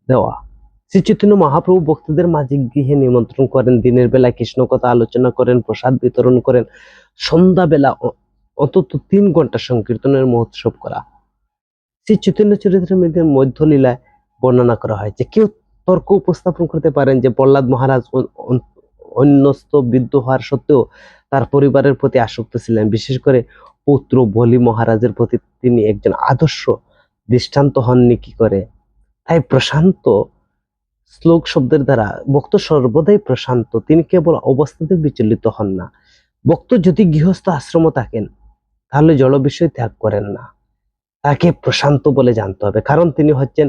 দেওয়া। শ্রী চৈতন্য মহাপ্রভু ভক্তদের মাঝে গৃহে নিমন্ত্রণ করেন, দিনের বেলা কৃষ্ণ কথা আলোচনা করেন, প্রসাদ বিতরণ করেন, সন্ধ্যাবেলা অন্তত 3 ঘন্টা সংকীর্তনের মহোৎসব করা। শ্রী চৈতন্য চরিতামৃতের মধ্যলীলায় বর্ণনা করা হয়েছে। কেউ তর্ক উপস্থাপন করতে পারেন যে প্রহ্লাদ মহারাজ অন্যস্ত বৃদ্ধ হওয়ার সত্ত্বেও তার পরিবারের প্রতি আসক্ত ছিলেন। বিশেষ করে পুত্র বলি মহারাজের প্রতি তিনি একজন আদর্শ দৃষ্টান্ত হননি কি করে। তাই প্রশান্ত শ্লোক শব্দের দ্বারা ভক্ত সর্বদাই প্রশান্ত, তিনি কেবল অবস্থাতে বিচলিত হন না। ভক্ত যদি গৃহস্থ আশ্রম থাকেন তাহলে জড় বিষয় ত্যাগ করেন না, তাকে প্রশান্ত বলে জানতে হবে, কারণ তিনি হচ্ছেন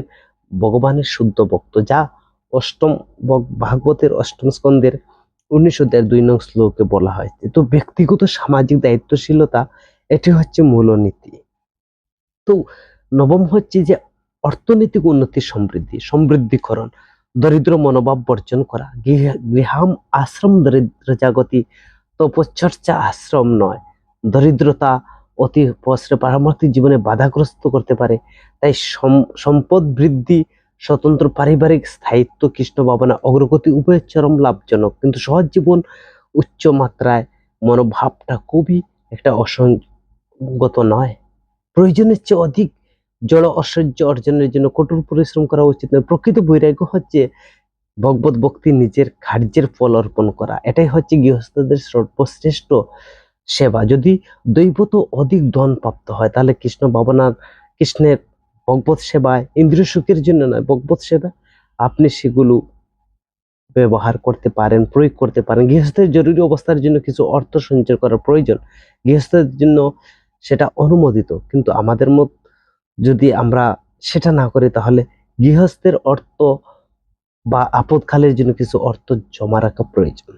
ভগবানের শুদ্ধ ভক্ত, যা অষ্টম ভাগবতের অষ্টম স্কন্ধের 19 অধ্যায়ের 2 নং শ্লোকে বলা হয়েছে। তো ব্যক্তিগত সামাজিক দায়িত্বশীলতা, এটি হচ্ছে মূলনীতি। তো নবম হচ্ছে যে অর্থনৈতিক উন্নতি, সমৃদ্ধিকরণ, দরিদ্র মনোভাব বর্জন করা। গৃহাম আশ্রম দরিদ্র জাগতি, তপশ্চর্চা আশ্রম নয়। দরিদ্রতা অতি পারমার্থিক জীবনে বাধাগ্রস্ত করতে পারে। তাই সম্পদ বৃদ্ধি, স্বতন্ত্র পারিবারিক স্থায়িত্ব, কৃষ্ণ ভাবনা, অগ্রগতি উভয় চরম লাভজনক, কিন্তু সহজ জীবন উচ্চ মাত্রায় মনোভাবটা খুবই একটা অসঙ্গত নয়। প্রয়োজনের চেয়ে অধিক জড় ঐশ্বর্য অর্জনের জন্য কঠোর পরিশ্রম করা উচিত নয়। প্রকৃত বৈরাগ্য হচ্ছে ভগবত ভক্তি, নিজের কার্যের ফল অর্পণ করা। এটাই হচ্ছে গৃহস্থদের সর্বশ্রেষ্ঠ সেবা। যদি দৈবত অধিক ধন প্রাপ্ত হয় তাহলে কৃষ্ণ ভাবনার, কৃষ্ণের ভগবত সেবায়, ইন্দ্রিয় সুখের জন্য নয়, ভগবত সেবা আপনি সেগুলো ব্যবহার করতে পারেন, প্রয়োগ করতে পারেন। গৃহস্থের জরুরি অবস্থার জন্য কিছু অর্থ সঞ্চয় করার প্রয়োজন, গৃহস্থের জন্য সেটা অনুমোদিত, কিন্তু আমাদের মত যদি আমরা সেটা না করি তাহলে গৃহস্থের অর্থ বা আপদকালের জন্য কিছু অর্থ জমা রাখা প্রয়োজন।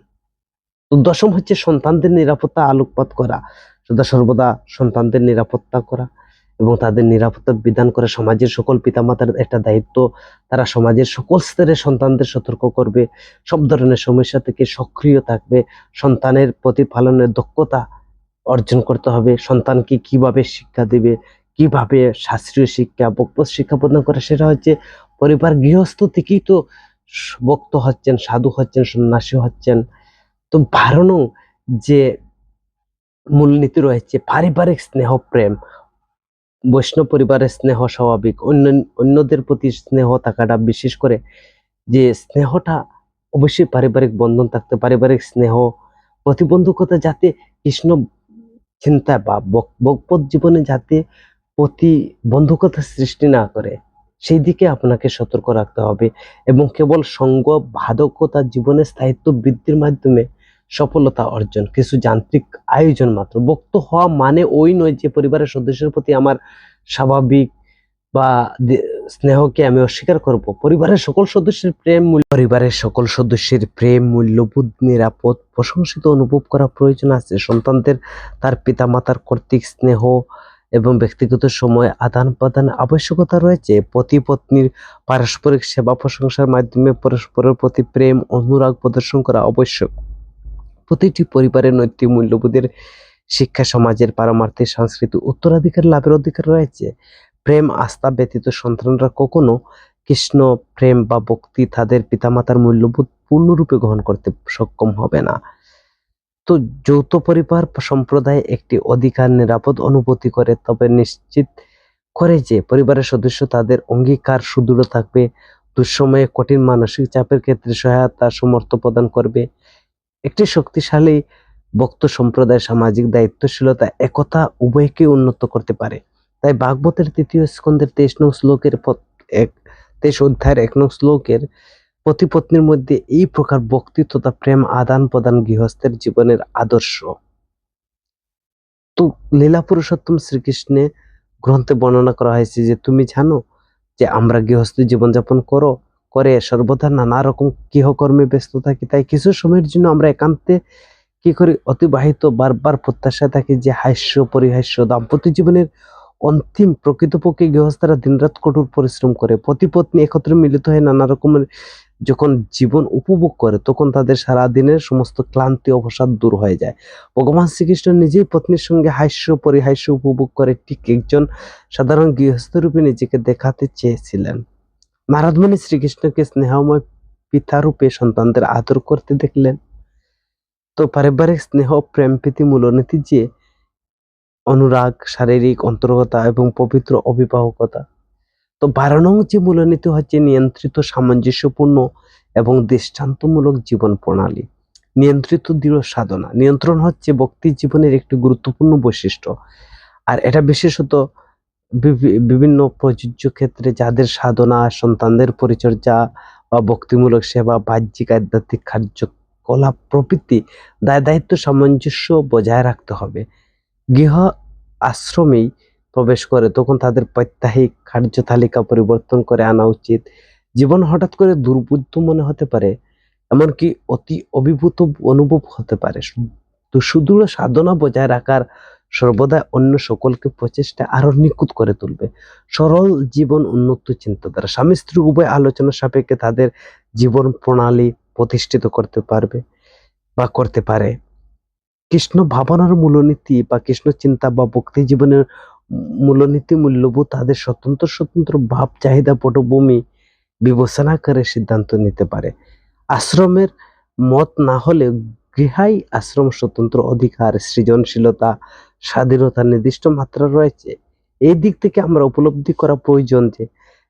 তো দশম হচ্ছে সন্তানদের নিরাপত্তা আলোকপাত করা, সদা সর্বদা সন্তানদের নিরাপত্তা করা এবং তাদের নিরাপত্তা বিধান করে। সমাজের সকল পিতামাতার একটা দায়িত্ব, তারা সমাজের সকল স্তরে সন্তানদের সতর্ক করবে, সব ধরনের সমস্যা থেকে সক্রিয় থাকবে, সন্তানের প্রতিপালনের দক্ষতা অর্জন করতে হবে, সন্তানকে কিভাবে শিক্ষা দিবে, কিভাবে শাস্ত্রীয় শিক্ষা, ভগবত শিক্ষা প্রদান করে, সেটা হচ্ছে পরিবার গৃহস্থ থেকেই তো ভক্ত হচ্ছেন, সাধু হচ্ছেন, সন্ন্যাসী হচ্ছেন। তো 12 নং যে মূলনীতি রয়েছে পারিবারিক স্নেহ প্রেম, বৈষ্ণব পরিবারের স্নেহ স্বাভাবিক, অন্যদের প্রতি স্নেহ থাকাটা, বিশেষ করে যে স্নেহটা অবশ্যই পারিবারিক বন্ধন থাকতে, পারিবারিক স্নেহ, প্রতিবন্ধকতা যাতে কৃষ্ণ চিন্তা বা ভগবত জীবনে যাতে প্রতিবন্ধকতা সৃষ্টি না করে সেই দিকে আপনাকে সতর্ক রাখতে হবে। এবং কেবল সঙ্গ বাধকতা জীবনের স্থায়িত্ব বৃদ্ধির মাধ্যমে সফলতা অর্জন কিছু যান্ত্রিক আয়োজন মাত্র। ভক্ত হওয়া মানে ওই নয় যে পরিবারের সদস্যের প্রতি আমার স্বাভাবিক বা স্নেহকে আমি অস্বীকার করব। পরিবারের সকল সদস্যের প্রেম মূল্যবোধ, নিরাপদ, প্রশংসিত অনুভব করা প্রয়োজন আছে। সন্তানদের তার পিতামাতার কর্তৃক স্নেহ এবং ব্যক্তিগত সময় আদান প্রদান আবশ্যকতা রয়েছে। পতি পত্নীর পারস্পরিক সেবা প্রশংসার মাধ্যমে পরস্পরের প্রতি প্রেম অনুরাগ প্রদর্শন করা আবশ্যক। প্রতিটি পরিবারের নৈতিক মূল্যবোধের শিক্ষা, সমাজের পারমার্থিক সাংস্কৃতিক উত্তরাধিকার লাভের অধিকার রয়েছে। প্রেম আস্থা ব্যতীত সন্তানরা কখনো কৃষ্ণ প্রেম বা ভক্তি, তাদের পিতামাতার মূল্যবোধ পূর্ণরূপে গ্রহণ করতে সক্ষম হবে না। তো যৌথ পরিবার সম্প্রদায় একটি অধিকার নিরাপদ অনুভূতি করে, তবে নিশ্চিত করে যে পরিবারের সদস্য তাদের অঙ্গীকার সুদৃঢ় থাকবে, দুঃসময়ে কঠিন মানসিক চাপের ক্ষেত্রে সহায়তা সমর্থ প্রদান করবে। একটি শক্তিশালী ভক্ত সম্প্রদায় সামাজিক দায়িত্বশীলতা, একতা উভয়কে উন্নত করতে পারে। তাই ভাগবতের 3য় স্কন্ধের 23 নং শ্লোকের 23 অধ্যায়ের 1 নং শ্লোকের পতি পত্নীর মধ্যে এই প্রকার ভক্তি তথা প্রেম আদান প্রদান গৃহস্থের জীবনের আদর্শ। তো লীলা পুরুষোত্তম শ্রীকৃষ্ণের গ্রন্থে বর্ণনা করা হয়েছে যে তুমি জানো যে আমরা গৃহস্থ জীবনযাপন করে সর্বদা নানা রকম গৃহকর্মে ব্যস্ত থাকি, তাই কিছু সময়ের জন্য আমরা একান্তে কি করি অতিবাহিত বারবার প্রত্যাশায় থাকি যে হাস্য পরিহাস্য দাম্পত্য জীবনের অন্তিম। প্রকৃতপক্ষে গৃহস্থরা দিনরাত কঠোর পরিশ্রম করে, পতি পত্নী একত্রে মিলিত হয়ে নানা রকমের যখন জীবন উপভোগ করে তখন তাদের সারা দিনের সমস্ত ক্লান্তি অবসাদ দূর হয়ে যায়। ভগবান শ্রীকৃষ্ণ নিজেই পত্নীর সঙ্গে হাস্য পরিহাস্য উপভোগ করে ঠিক একজন সাধারণ গৃহস্থ রূপে নিজেকে দেখাতে চেয়েছিলেন। নারদ মুনি শ্রীকৃষ্ণকে স্নেহময় পিতা রূপে সন্তানদের আদর করতে দেখলেন। তো পারিবারিক স্নেহ প্রেম প্রীতি মূলনীতি যে অনুরাগ, শারীরিক অন্তরকতা এবং পবিত্র অভিভাবকতা। তো 12 নং যে মূলনীতি হচ্ছে নিয়ন্ত্রিত, সামঞ্জস্যপূর্ণ এবং দৃষ্টান্তমূলক জীবন প্রণালী। নিয়ন্ত্রিত দৃঢ় সাধনা। নিয়ন্ত্রণ হচ্ছে ভক্তি জীবনের একটি গুরুত্বপূর্ণ বৈশিষ্ট্য। আর এটা বিশেষত বিভিন্ন প্রযোজ্য ক্ষেত্রে, যাদের সাধনা, সন্তানদের পরিচর্যা বা ভক্তিমূলক সেবা, বাহ্যিক আধ্যাত্মিক কার্যকলাপ প্রভৃতি দায় দায়িত্ব সামঞ্জস্য বজায় রাখতে হবে। গৃহ আশ্রমেই প্রবেশ করে তখন তাদের প্রাত্যহিক কার্যতালিকা পরিবর্তন করে আনা উচিত। জীবন হঠাৎ করে দুর্বোধ্য মনে হতে পারে, এমনকি অতি অভিভূত অনুভব হতে পারে। তো সুদৃঢ় সাধনা বজায় রাখার সর্বদা অন্য সকলকে প্রচেষ্টা আরো নিখুঁত করে তুলবে। সরল জীবন, উন্নত চিন্তাধারা। স্বামী স্ত্রী উভয় আলোচনা সাপেক্ষে তাদের জীবন প্রণালী প্রতিষ্ঠিত করতে পারবে বা করতে পারে। কৃষ্ণ ভাবনার মূলনীতি বা কৃষ্ণ চিন্তা বা ভক্তি জীবনের মূলনীতি, মূল্যবোধ তাদের স্বতন্ত্র স্বতন্ত্র ভাব, চাহিদা, পটভূমি বিবেচনা করে সিদ্ধান্ত নিতে পারে। আশ্রমের মত না হলে গৃহাই আশ্রম স্বতন্ত্র অধিকার, সৃজনশীলতা, স্বাধীনতার নির্দিষ্ট মাত্রা রয়েছে। এই দিক থেকে আমরা উপলব্ধি করা প্রয়োজন যে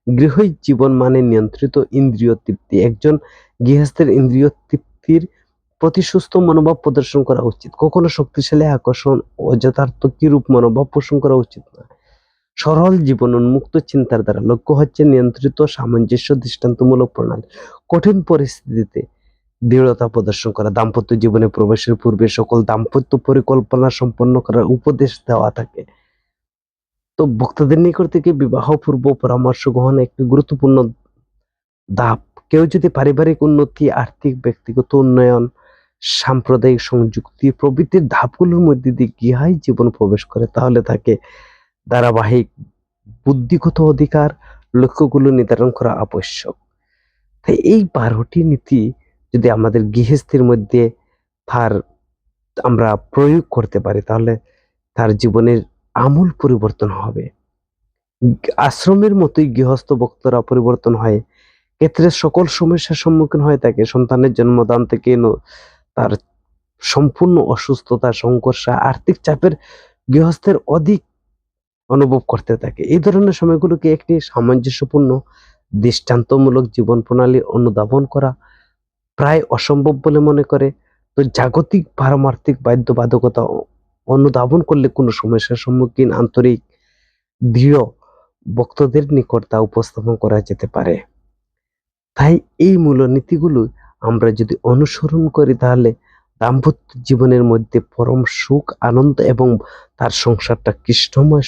গৃহই জীবন মানে নিয়ন্ত্রিত ইন্দ্রিয় তৃপ্তি। একজন গৃহস্থের ইন্দ্রিয় তৃপ্তির প্রতি সুস্থ মনোভাব প্রদর্শন করা উচিত। কখনো শক্তিশালী আকর্ষণ, অযথার্থ কিরূপ মনোভাব পোষণ করা উচিত না। সরল জীবন, উন্মুক্ত চিন্তার দ্বারা লক্ষ্য হচ্ছে নিয়ন্ত্রিত সামঞ্জস্য, দৃষ্টান্তমূলক প্রণালী। কঠিন পরিস্থিতিতে দৃঢ়তা প্রদর্শন করা। দাম্পত্য জীবনে প্রবেশের পূর্বে সকল দাম্পত্য পরিকল্পনা সম্পন্ন করার উপদেশ দেওয়া থাকে। তো ভক্তদের নিকট থেকে বিবাহ পূর্ব পরামর্শ গ্রহণ একটি গুরুত্বপূর্ণ ধাপ। কেউ যদি পারিবারিক উন্নতি, আর্থিক, ব্যক্তিগত উন্নয়ন, সাম্প্রদায়িক সংযুক্তি প্রভৃতির ধাপগুলোর মধ্যে দিয়ে গৃহায় জীবন প্রবেশ করে, তাহলে তাকে ধারাবাহিক বুদ্ধিগত অধিকার, লক্ষ্যগুলো নির্ধারণ করা আবশ্যক। তাই এই 12টি নীতি যদি আমাদের গৃহস্থের মধ্যে তার আমরা প্রয়োগ করতে পারি, তাহলে তার জীবনের আমূল পরিবর্তন হবে। আশ্রমের মতোই গৃহস্থ ভক্তরা পরিবর্তন হয়, ক্ষেত্রে সকল সমস্যার সম্মুখীন হয়ে থাকে। সন্তানের জন্মদান থেকে তার সম্পূর্ণ অসুস্থতা, সংঘর্ষ, আর্থিক চাপের গৃহস্থের অধিক অনুভব করতে থাকে। এই ধরনের সময়গুলোকে একটি সামঞ্জস্যপূর্ণ দৃষ্টান্তমূলক জীবন প্রণালী অনুধাবন করা প্রায় অসম্ভব বলে মনে করে। তো জাগতিক পারমার্থিক বাধ্যবাধকতা অনুধাবন করলে কোনো সমস্যার সম্মুখীন আন্তরিক দৃঢ় ভক্তদের নিকট তা উপস্থাপন করা যেতে পারে। তাই এই মূলনীতিগুলো আমরা যদি অনুসরণ করি, তাহলে দাম্পত্য জীবনের মধ্যে পরম সুখ, আনন্দ এবং তার সংসারটা কৃষ্ণময়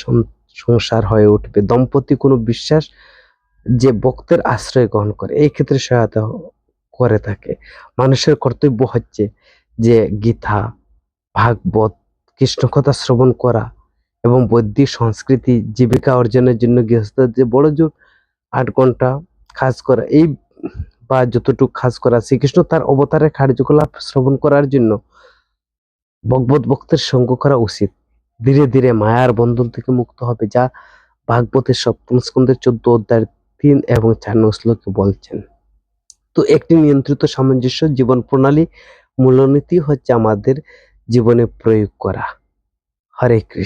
সংসার হয়ে উঠবে। দম্পতি কোনো বিশ্বাস যে ভক্তের আশ্রয় গ্রহণ করে, এই ক্ষেত্রে সহায়তা করে থাকে। মানুষের কর্তব্য হচ্ছে যে গীতা, ভাগবত, কৃষ্ণ কথা শ্রবণ করা এবং বৈদিক সংস্কৃতি জীবিকা অর্জনের জন্য গৃহস্থদের বড় জোর 8 ঘন্টা কাজ করা, এই বা যতটুকু কাজ করা। শ্রীকৃষ্ণ তার অবতারের কার্যকলাপ শ্রবণ করার জন্য ভগবত ভক্তের সঙ্গ করা উচিত। ধীরে ধীরে মায়ার বন্ধন থেকে মুক্ত হবে, যা ভাগবতের 7ম স্কন্ধের 14 অধ্যায়ের 3 এবং 4 নং শ্লোকে বলছেন। তো একটি নিয়ন্ত্রিত সামঞ্জস্য জীবন প্রণালী মূলনীতি হচ্ছে আমাদের জীবনে প্রয়োগ করা। হরে কৃষ্ণ।